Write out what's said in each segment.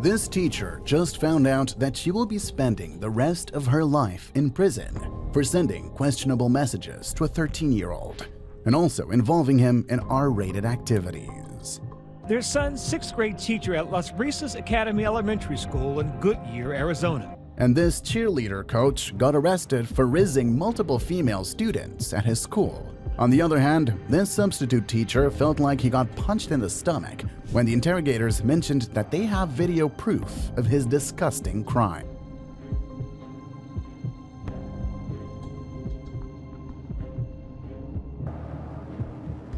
This teacher just found out that she will be spending the rest of her life in prison for sending questionable messages to a 13-year-old and also involving him in R-rated activities. Their son's 6th grade teacher at Las Brisas Academy Elementary School in Goodyear, Arizona. And this cheerleader coach got arrested for rizzing multiple female students at his school. On the other hand, this substitute teacher felt like he got punched in the stomach when the interrogators mentioned that they have video proof of his disgusting crime.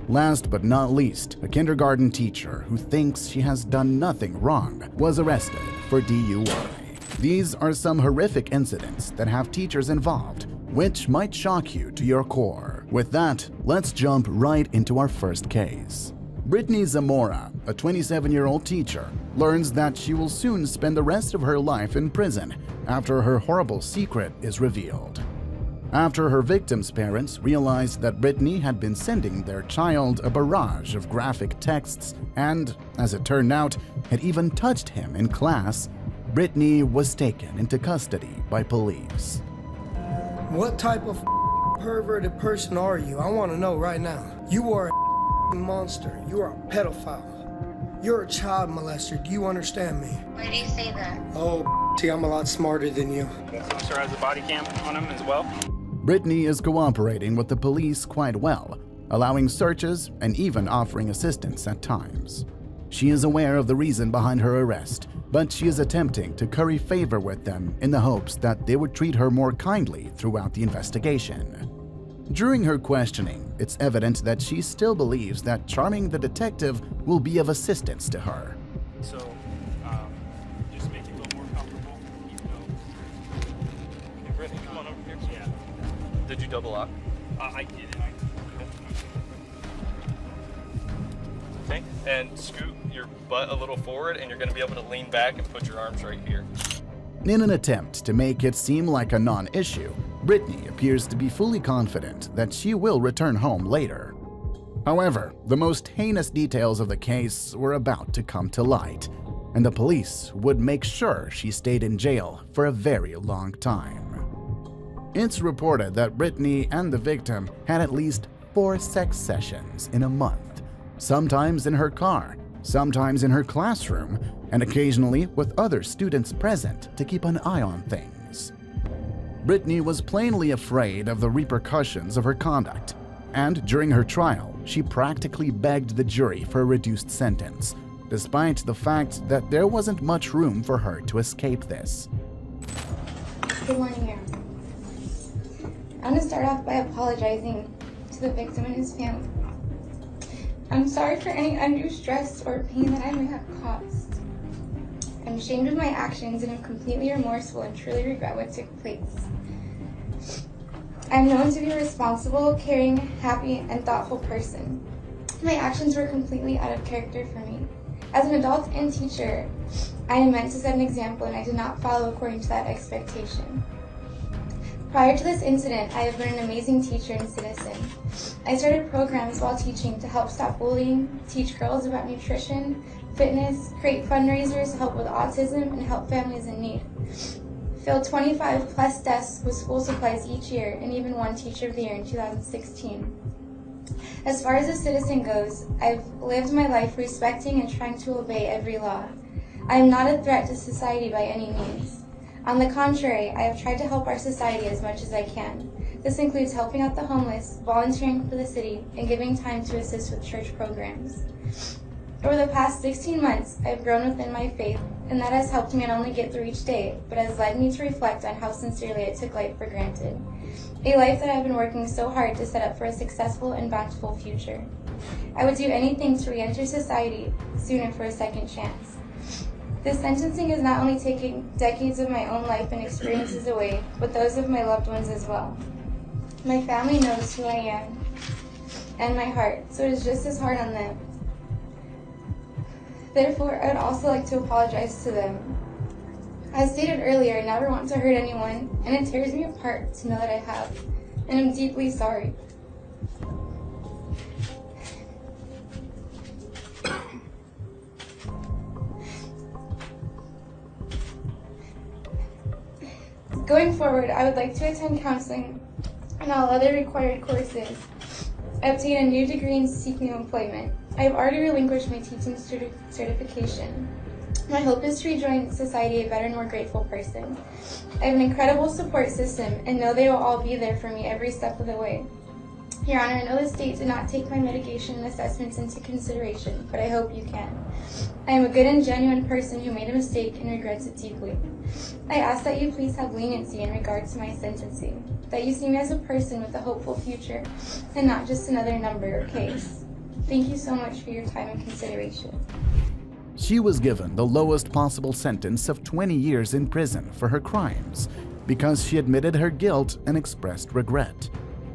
Last but not least, a kindergarten teacher who thinks she has done nothing wrong was arrested for DUI. These are some horrific incidents that have teachers involved, which might shock you to your core. With that, let's jump right into our first case. Brittany Zamora, a 27-year-old teacher, learns that she will soon spend the rest of her life in prison after her horrible secret is revealed. After her victim's parents realized that Brittany had been sending their child a barrage of graphic texts and, as it turned out, had even touched him in class, Brittany was taken into custody by police. What type of perverted person are you? I want to know right now. You are a monster. You are a pedophile. You're a child molester. Do you understand me? Why do you say that? Oh, see, I'm a lot smarter than you. Officer has a body cam on him as well. Brittany is cooperating with the police quite well, allowing searches and even offering assistance at times. She is aware of the reason behind her arrest, but she is attempting to curry favor with them in the hopes that they would treat her more kindly throughout the investigation. During her questioning, it's evident that she still believes that charming the detective will be of assistance to her. So, just make you feel more comfortable. Hey, Brittany, come on over here. Yeah. Did you double lock? I did. Okay, and scoot your butt a little forward, and you're going to be able to lean back and put your arms right here. In an attempt to make it seem like a non-issue, Brittany appears to be fully confident that she will return home later. However, the most heinous details of the case were about to come to light, and the police would make sure she stayed in jail for a very long time. It's reported that Brittany and the victim had at least 4 sex sessions in a month, sometimes in her car, sometimes in her classroom, and occasionally with other students present to keep an eye on things. Brittany was plainly afraid of the repercussions of her conduct, and during her trial, she practically begged the jury for a reduced sentence, despite the fact that there wasn't much room for her to escape this. Good morning, Aaron. I want to start off by apologizing to the victim and his family. I'm sorry for any undue stress or pain that I may have caused. I'm ashamed of my actions and am completely remorseful and truly regret what took place. I am known to be a responsible, caring, happy, and thoughtful person. My actions were completely out of character for me. As an adult and teacher, I am meant to set an example, and I did not follow according to that expectation. Prior to this incident, I have been an amazing teacher and citizen. I started programs while teaching to help stop bullying, teach girls about nutrition, fitness, create fundraisers to help with autism, and help families in need. Filled 25 plus desks with school supplies each year, and even won Teacher of the Year in 2016. As far as a citizen goes, I've lived my life respecting and trying to obey every law. I am not a threat to society by any means. On the contrary, I have tried to help our society as much as I can. This includes helping out the homeless, volunteering for the city, and giving time to assist with church programs. Over the past 16 months, I have grown within my faith, and that has helped me not only get through each day, but has led me to reflect on how sincerely I took life for granted. A life that I have been working so hard to set up for a successful and bountiful future. I would do anything to re-enter society sooner for a second chance. This sentencing is not only taking decades of my own life and experiences away, but those of my loved ones as well. My family knows who I am and my heart, so it is just as hard on them. Therefore, I would also like to apologize to them. As stated earlier, I never want to hurt anyone, and it tears me apart to know that I have, and I'm deeply sorry. Going forward, I would like to attend counseling and all other required courses, obtain a new degree, and seek new employment. I have already relinquished my teaching certification. My hope is to rejoin society a better and more grateful person. I have an incredible support system and know they will all be there for me every step of the way. Your Honor, I know the state did not take my mitigation and assessments into consideration, but I hope you can. I am a good and genuine person who made a mistake and regrets it deeply. I ask that you please have leniency in regard to my sentencing, that you see me as a person with a hopeful future and not just another number or case. Thank you so much for your time and consideration. She was given the lowest possible sentence of 20 years in prison for her crimes because she admitted her guilt and expressed regret.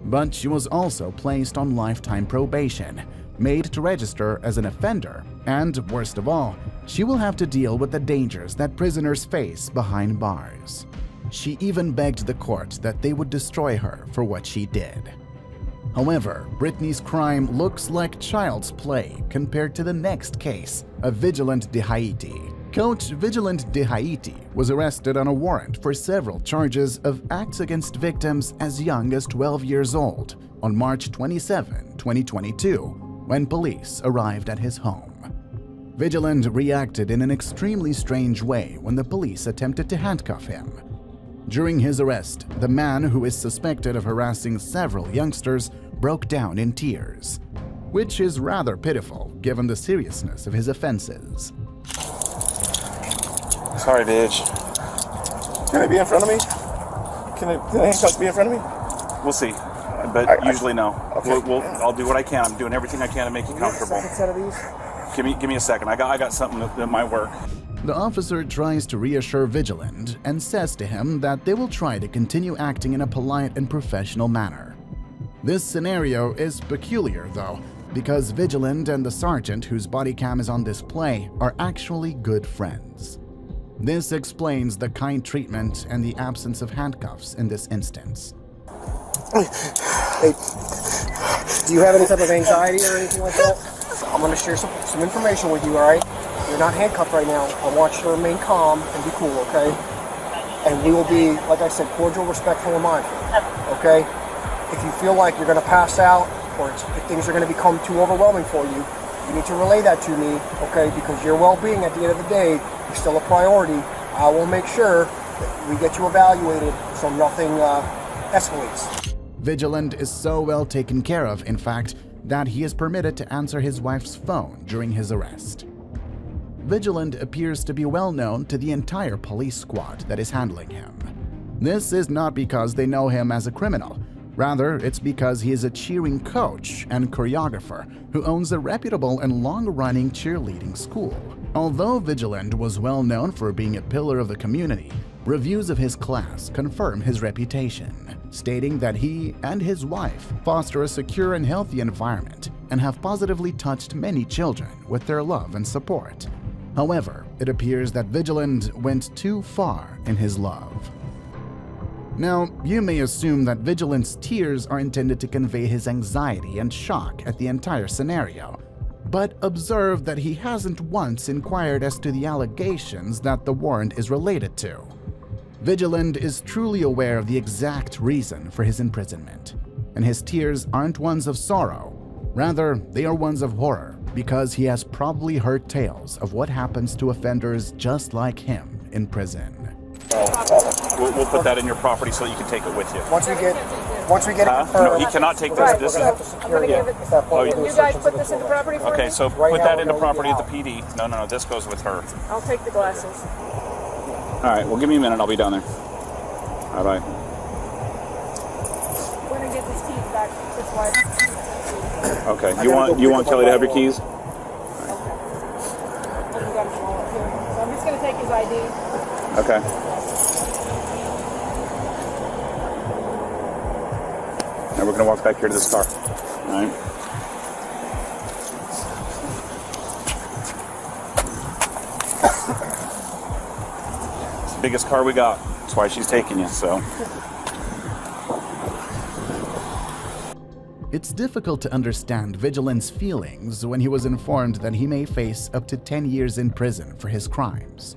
But she was also placed on lifetime probation, made to register as an offender, and worst of all, she will have to deal with the dangers that prisoners face behind bars. She even begged the court that they would destroy her for what she did. However, Brittany's crime looks like child's play compared to the next case of Vigilant de Haiti. Coach Vigilant de Haiti was arrested on a warrant for several charges of acts against victims as young as 12 years old on March 27, 2022, when police arrived at his home. Vigilant reacted in an extremely strange way when the police attempted to handcuff him. During his arrest, the man who is suspected of harassing several youngsters broke down in tears, which is rather pitiful given the seriousness of his offenses. Sorry, bitch. Can they be in front of me? Can the handcuffs be in front of me? We'll see, but usually no. Okay. I'll do what I can. I'm doing everything I can to make you comfortable. Second set of these? Give me a second. I got something that might work. The officer tries to reassure Vigilant and says to him that they will try to continue acting in a polite and professional manner. This scenario is peculiar, though, because Vigilant and the sergeant whose body cam is on display are actually good friends. This explains the kind treatment and the absence of handcuffs in this instance. Hey, do you have any type of anxiety or anything like that? I'm going to share some information with you, all right? You're not handcuffed right now. I want you to remain calm and be cool, okay? And we will be, like I said, cordial, respectful, and mindful, okay? If you feel like you're going to pass out or if things are going to become too overwhelming for you, you need to relay that to me, okay? Because your well-being at the end of the day is still a priority. I will make sure that we get you evaluated so nothing escalates. Vigilant is so well taken care of, in fact, that he is permitted to answer his wife's phone during his arrest. Vigilant appears to be well known to the entire police squad that is handling him. This is not because they know him as a criminal. Rather, it's because he is a cheering coach and choreographer who owns a reputable and long-running cheerleading school. Although Vigilant was well known for being a pillar of the community, reviews of his class confirm his reputation, stating that he and his wife foster a secure and healthy environment and have positively touched many children with their love and support. However, it appears that Vigilant went too far in his love. Now, you may assume that Vigilant's tears are intended to convey his anxiety and shock at the entire scenario, but observe that he hasn't once inquired as to the allegations that the warrant is related to. Vigilant is truly aware of the exact reason for his imprisonment, and his tears aren't ones of sorrow. Rather, they are ones of horror, because he has probably heard tales of what happens to offenders just like him in prison. We'll put that in your property so that you can take it with you. Once we get it No, he cannot take this. This we're gonna have to is. secure it. At that point, Oh, we'll do a You search guys and put seizure this in the for it. property for Okay, me? so Right put now, that we're in the gonna property leave at the it PD. No, this goes with her. I'll take the glasses. All right, well, give me a minute. I'll be down there. All right. We're gonna get these keys back. That's why. Okay. You want Kelly to have your keys? You got them all up here. So I'm just gonna take his ID. Okay. Now we're gonna walk back here to this car. All right. It's the biggest car we got. That's why she's taking you. So. It's difficult to understand Vigilant's feelings when he was informed that he may face up to 10 years in prison for his crimes.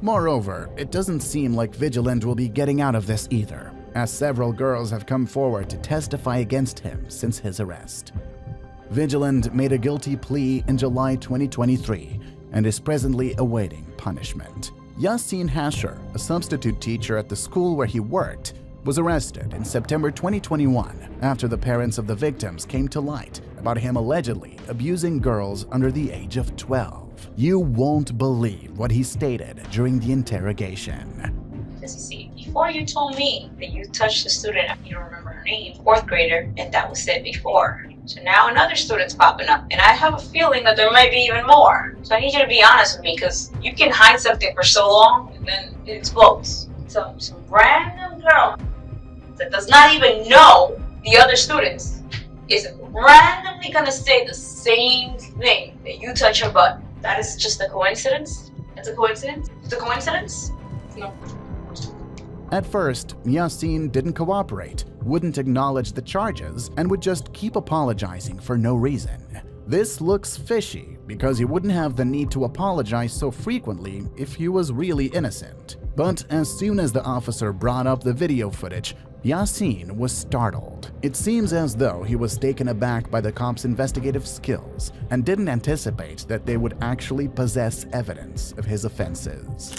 Moreover, it doesn't seem like Vigilant will be getting out of this either, as several girls have come forward to testify against him since his arrest. Vigilant made a guilty plea in July 2023 and is presently awaiting punishment. Yasin Hasher, a substitute teacher at the school where he worked, was arrested in September 2021 after the parents of the victims came to light about him allegedly abusing girls under the age of 12. You won't believe what he stated during the interrogation. Because you see, before you told me that you touched a student, you don't remember her name, 4th grader, and that was said before. So now another student's popping up, and I have a feeling that there might be even more. So I need you to be honest with me, because you can hide something for so long, and then it explodes. So some random girl that does not even know the other students is randomly gonna say the same thing, that you touch her butt. That is just a coincidence? It's a coincidence? It's a coincidence? No. At first, Yasin didn't cooperate, wouldn't acknowledge the charges, and would just keep apologizing for no reason. This looks fishy because he wouldn't have the need to apologize so frequently if he was really innocent. But as soon as the officer brought up the video footage, Yasin was startled. It seems as though he was taken aback by the cops' investigative skills and didn't anticipate that they would actually possess evidence of his offenses.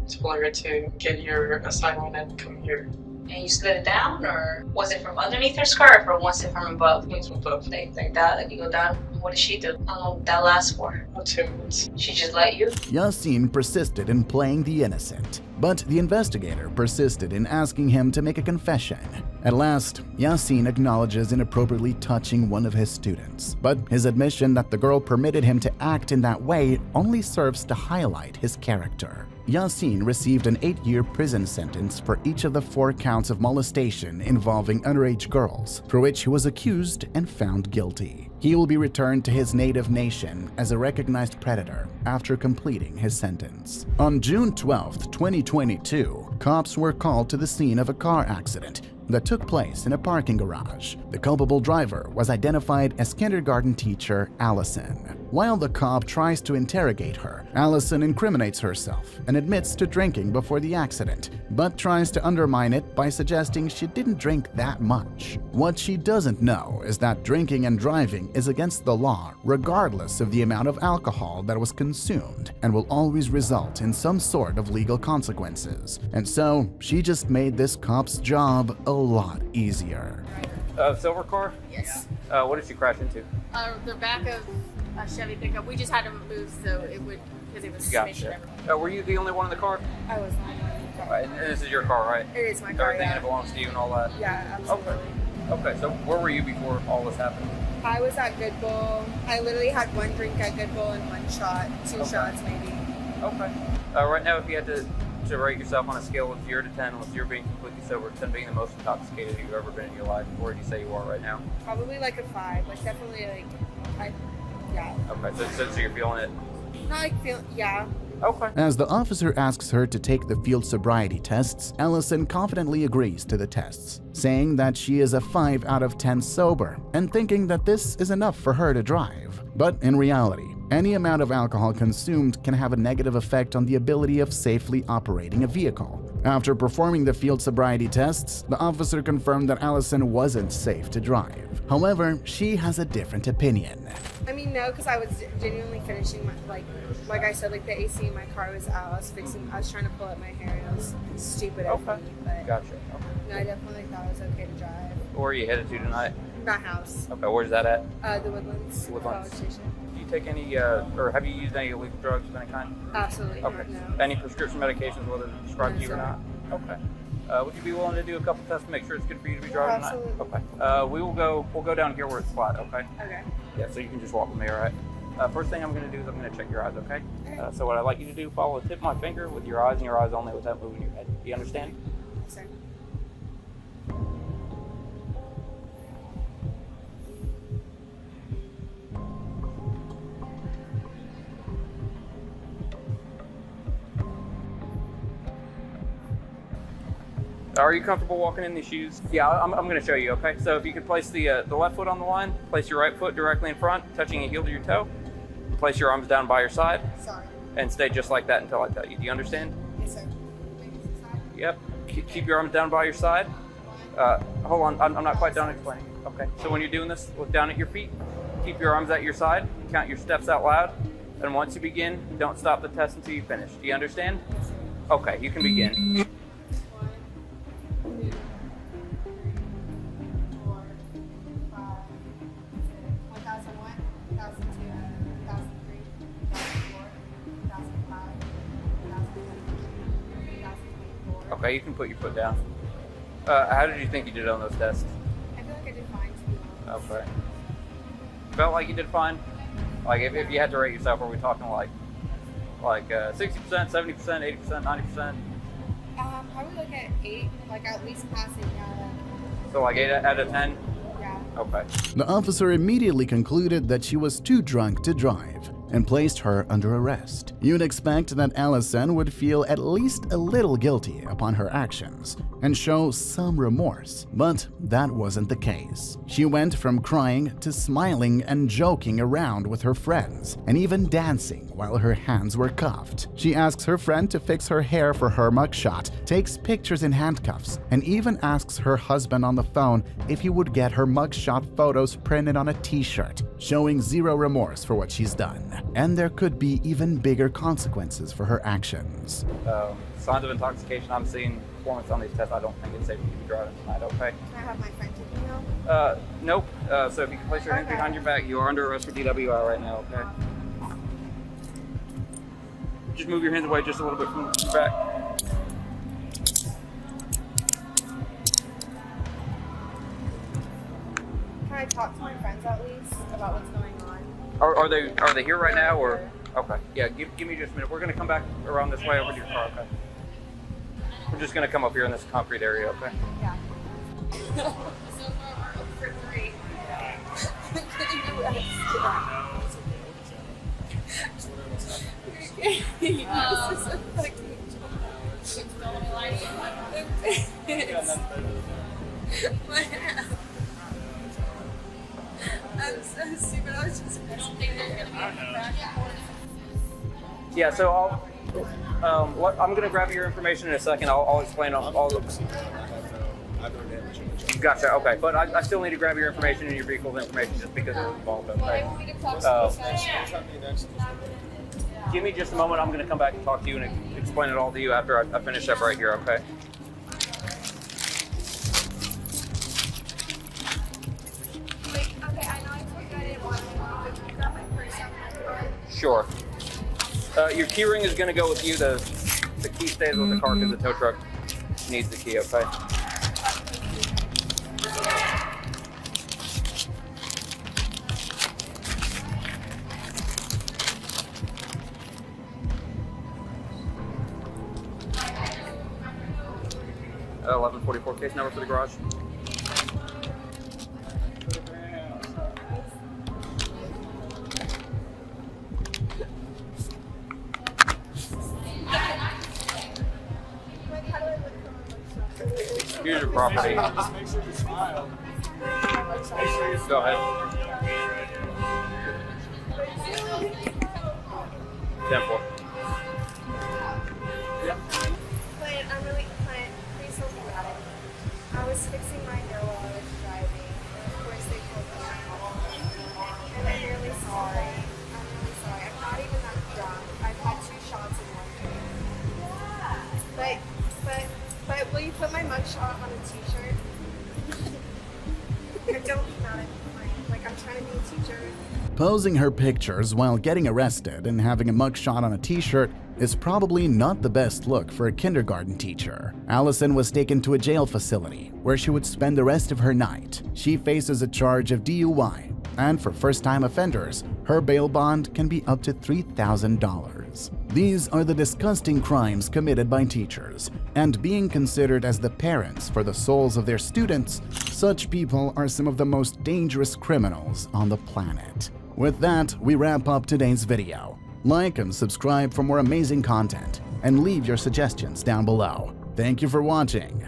Told her to get your assignment and come here. And you slid it down, or was it from underneath her skirt, or was it from above? It's from above. Like that, like you go down. What did she do? How long did that last for? About 2 minutes. She just let you? Yasin persisted in playing the innocent, but the investigator persisted in asking him to make a confession. At last, Yasin acknowledges inappropriately touching one of his students, but his admission that the girl permitted him to act in that way only serves to highlight his character. Yasin received an 8-year prison sentence for each of the 4 counts of molestation involving underage girls, for which he was accused and found guilty. He will be returned to his native nation as a recognized predator after completing his sentence. On June 12, 2022, cops were called to the scene of a car accident that took place in a parking garage. The culpable driver was identified as kindergarten teacher Allison. While the cop tries to interrogate her, Allison incriminates herself and admits to drinking before the accident, but tries to undermine it by suggesting she didn't drink that much. What she doesn't know is that drinking and driving is against the law regardless of the amount of alcohol that was consumed and will always result in some sort of legal consequences. And so, she just made this cop's job a lot easier. Silver car? Yes. What did she crash into? The back of a Chevy pickup. We just had to move so it would, because it was smashing everything. Were you the only one in the car? I was not. And this is your car, right? It is my car, Everything yeah. that belongs to you and all that? Yeah, absolutely. Okay, so where were you before all this happened? I was at Good Bull. I literally had 1 drink at Good Bull and 1 shot, 2 shots maybe. Okay. Right now, if you had to rate yourself on a scale of 0 to 10, with 0 being completely sober, 10 being the most intoxicated you've ever been in your life, where do you say you are right now? Probably like a 5. Like definitely yeah. Okay, so you're feeling it? Not like yeah. Okay. As the officer asks her to take the field sobriety tests, Allison confidently agrees to the tests, saying that she is a 5 out of 10 sober and thinking that this is enough for her to drive. But in reality, any amount of alcohol consumed can have a negative effect on the ability of safely operating a vehicle. After performing the field sobriety tests, the officer confirmed that Allison wasn't safe to drive. However, she has a different opinion. I mean, no, because I was genuinely finishing my, like I said, like the AC in my car was out. I was trying to pull up my hair, and it was stupid of me. But Gotcha. Okay. no, I definitely thought it was okay to drive. Where are you headed to tonight? My house. Okay, where's that at? The Woodlands. Woodlands. College Station. Do you take any, or have you used any illegal drugs of any kind? Absolutely Okay. not, no. Any prescription medications, whether it's prescribed to you or sir. not? Okay. Would you be willing to do a couple tests to make sure it's good for you to be driving tonight? Absolutely. Okay. We'll go down here where it's flat, okay? Okay. Yeah, so you can just walk with me, all right? First thing I'm going to do is I'm going to check your eyes, okay? So what I'd like you to do, follow the tip of my finger with your eyes and your eyes only without moving your head. Do you understand? Yes, sir. Are you comfortable walking in these shoes? Yeah, I'm going to show you, okay? So if you could place the left foot on the line, place your right foot directly in front, touching a heel to your toe, place your arms down by your side, Sorry. and stay just like that until I tell you. Do you understand? Yes, sir. Yep. Keep your arms down by your side. Hold on, I'm not quite done explaining. Okay, so when you're doing this, look down at your feet. Keep your arms at your side. Count your steps out loud. And once you begin, don't stop the test until you finish. Do you understand? Okay, you can begin. 1, 2, 3, 4, 5, 6, 1001, 1002, 1003, 1004, 1005, 1024. Okay, you can put your foot down. How did you think you did on those tests? I feel like I did fine, to be honest. Okay. Felt like you did fine? Like if you had to rate yourself, are we talking like 60%, 70%, 80%, 90%? Probably like at 8, like at least passing, yeah. So like 8 out of 10? Yeah. Okay. The officer immediately concluded that she was too drunk to drive and placed her under arrest. You'd expect that Allison would feel at least a little guilty upon her actions and show some remorse, but that wasn't the case. She went from crying to smiling and joking around with her friends, and even dancing while her hands were cuffed. She asks her friend to fix her hair for her mugshot, takes pictures in handcuffs, and even asks her husband on the phone if he would get her mugshot photos printed on a t-shirt, showing zero remorse for what she's done. And there could be even bigger consequences for her actions. Signs of intoxication I'm seeing, performance on these tests, I don't think it's safe for you to be driving tonight, okay? Can I have my friend take me home? Nope. So if you can place your hands behind your back, you are under arrest for DWI right now, okay? Just move your hands away just a little bit from your back. Can I talk to my friends at least about what's going on? Are they here right now or? Okay. Yeah. Give me just a minute. We're gonna come back around this way over to your car. Okay. We're just gonna come up here in this concrete area. Okay. Yeah. So far we're for 3. I'm so stupid. I was just I don't think they're gonna be back. Yeah. So I'm gonna grab your information in a second. I'll explain all the. Gotcha. Okay, but I still need to grab your information and your vehicle's information just because it's involved. Okay. Give me just a moment. I'm gonna come back and talk to you and explain it all to you after I finish up right here. Okay. Sure. Your key ring is going to go with you. The key stays with the car because the tow truck needs the key, okay? $1144 case number for the garage. Here's your property. Just make sure you smile. Go ahead. 10-4. Clint, please don't be mad at me. I was fixing my hair while I was driving. Of course they told me I'm wrong. And I'm really sorry. I'm really sorry. I'm not even that drunk. I've had 2 shots in 1 day. But will you put my mugshot on a t-shirt? And don't be mad at me, Clint. Like, I'm trying to be a teacher. Posing her pictures while getting arrested and having a mugshot on a t-shirt is probably not the best look for a kindergarten teacher. Allison was taken to a jail facility where she would spend the rest of her night. She faces a charge of DUI, and for first-time offenders, her bail bond can be up to $3,000. These are the disgusting crimes committed by teachers, and being considered as the parents for the souls of their students, such people are some of the most dangerous criminals on the planet. With that, we wrap up today's video. Like and subscribe for more amazing content, and leave your suggestions down below. Thank you for watching.